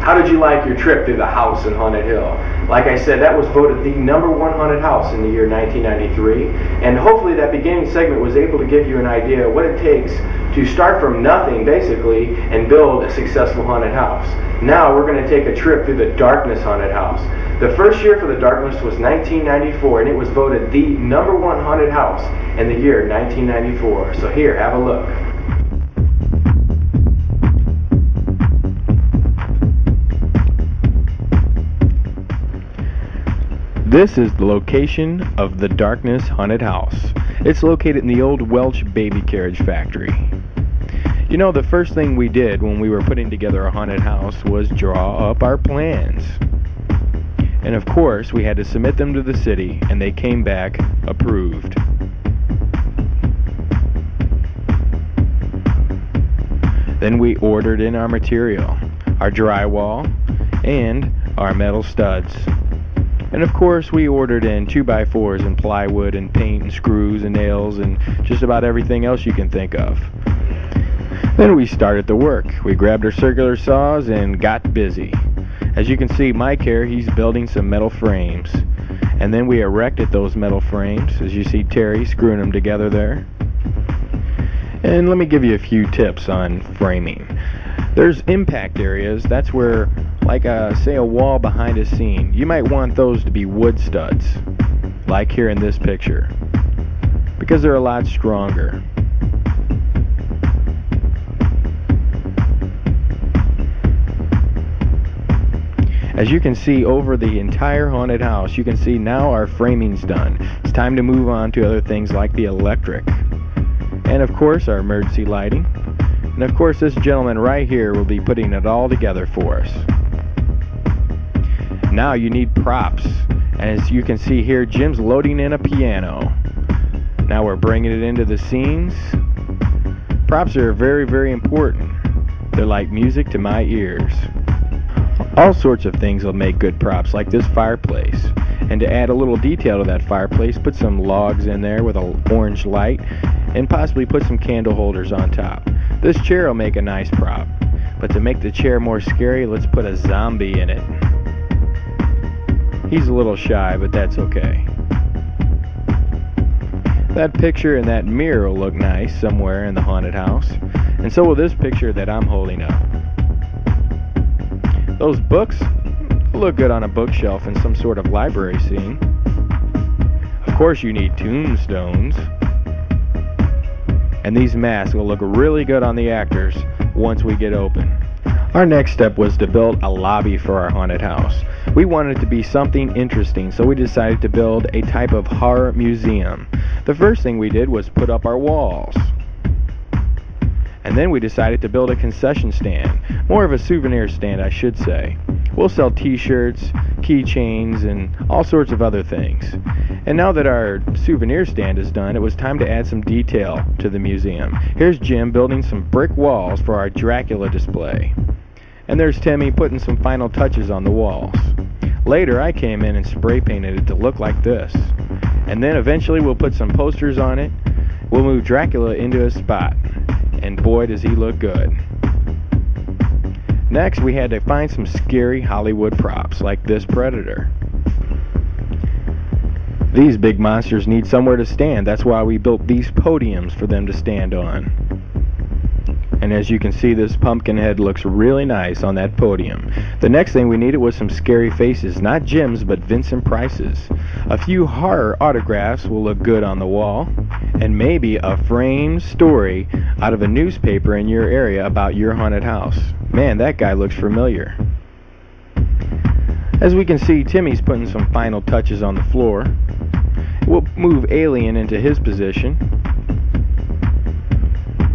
How did you like your trip through the house in Haunted Hill? Like I said, that was voted the #1 haunted house in the year 1993, and hopefully that beginning segment was able to give you an idea of what it takes to start from nothing, basically, and build a successful haunted house. Now we're going to take a trip through the Darkness Haunted House. The first year for the Darkness was 1994, and it was voted the #1 haunted house in the year 1994. So here, have a look. This is the location of the Darkness Haunted House. It's located in the old Welch baby carriage factory. You know, the first thing we did when we were putting together a haunted house was draw up our plans. And of course, we had to submit them to the city, and they came back approved. Then we ordered in our material, our drywall, and our metal studs. And of course, we ordered in 2x4s and plywood and paint and screws and nails and just about everything else you can think of. Then we started the work. We grabbed our circular saws and got busy. As you can see, Mike here, he's building some metal frames. And then we erected those metal frames, as you see Terry screwing them together there. And let me give you a few tips on framing. There's impact areas. That's where, like say a wall behind a scene, you might want those to be wood studs, like here in this picture, because they're a lot stronger. As you can see over the entire haunted house, you can see now our framing's done. It's time to move on to other things like the electric. And of course our emergency lighting. And of course this gentleman right here will be putting it all together for us. Now you need props. And as you can see here, Jim's loading in a piano. Now we're bringing it into the scenes. Props are very, very important. They're like music to my ears. All sorts of things will make good props, like this fireplace. And to add a little detail to that fireplace, put some logs in there with an orange light, and possibly put some candle holders on top. This chair will make a nice prop. But to make the chair more scary, let's put a zombie in it. He's a little shy, but that's okay. That picture and that mirror will look nice somewhere in the haunted house. And so will this picture that I'm holding up. Those books look good on a bookshelf in some sort of library scene. Of course you need tombstones. And these masks will look really good on the actors once we get open. Our next step was to build a lobby for our haunted house. We wanted it to be something interesting, so we decided to build a type of horror museum. The first thing we did was put up our walls. And then we decided to build a concession stand. More of a souvenir stand, I should say. We'll sell t-shirts, keychains, and all sorts of other things. And now that our souvenir stand is done, it was time to add some detail to the museum. Here's Jim building some brick walls for our Dracula display. And there's Timmy putting some final touches on the walls. Later, I came in and spray painted it to look like this. And then eventually we'll put some posters on it. We'll move Dracula into a spot. And boy, does he look good. Next, we had to find some scary Hollywood props, like this Predator. These big monsters need somewhere to stand. That's why we built these podiums for them to stand on. And as you can see, this pumpkin head looks really nice on that podium. The next thing we needed was some scary faces, not Jim's, but Vincent Price's. A few horror autographs will look good on the wall, and maybe a framed story out of a newspaper in your area about your haunted house. Man, that guy looks familiar. As we can see, Timmy's putting some final touches on the floor. We'll move Alien into his position.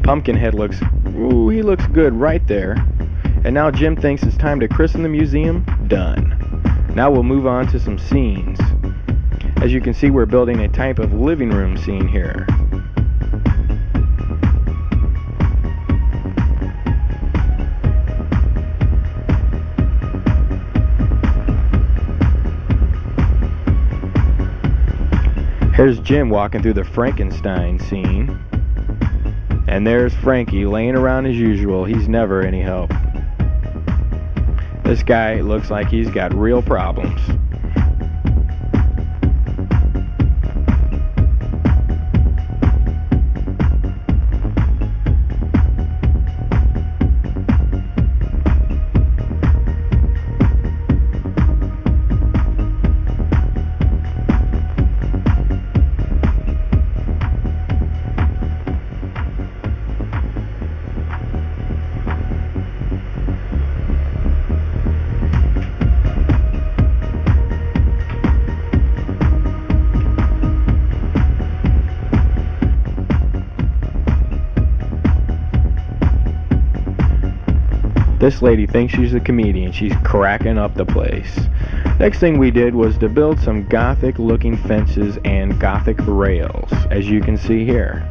Pumpkinhead looks, ooh, he looks good right there. And now Jim thinks it's time to christen the museum. Done. Now we'll move on to some scenes. As you can see, we're building a type of living room scene here. Here's Jim walking through the Frankenstein scene. And there's Frankie laying around as usual. He's never any help. This guy looks like he's got real problems. This lady thinks she's a comedian. She's cracking up the place. Next thing we did was to build some gothic looking fences and gothic rails, as you can see here.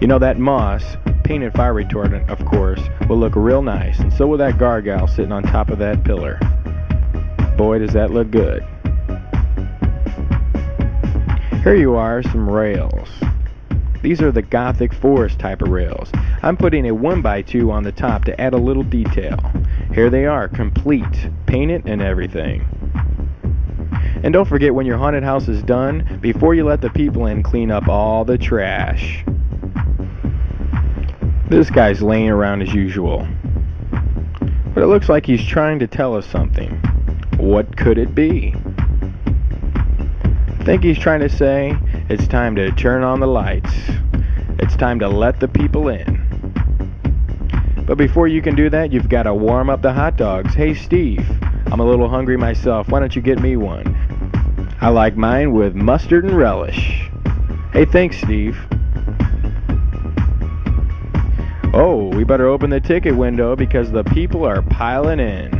You know, that moss, painted fire retardant of course, will look real nice, and so will that gargoyle sitting on top of that pillar. Boy, does that look good. Here you are, some rails. These are the Gothic Forest type of rails. I'm putting a 1x2 on the top to add a little detail. Here they are, complete, painted and everything. And don't forget, when your haunted house is done, before you let the people in, clean up all the trash. This guy's laying around as usual. But it looks like he's trying to tell us something. What could it be? I think he's trying to say, it's time to turn on the lights. It's time to let the people in. But before you can do that, you've got to warm up the hot dogs. Hey Steve, I'm a little hungry myself. Why don't you get me one? I like mine with mustard and relish. Hey, thanks Steve. Oh, we better open the ticket window because the people are piling in.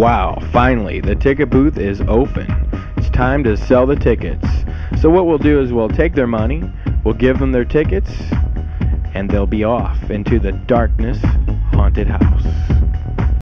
Wow, finally, the ticket booth is open. It's time to sell the tickets. So what we'll do is we'll take their money, we'll give them their tickets, and they'll be off into the darkness haunted house.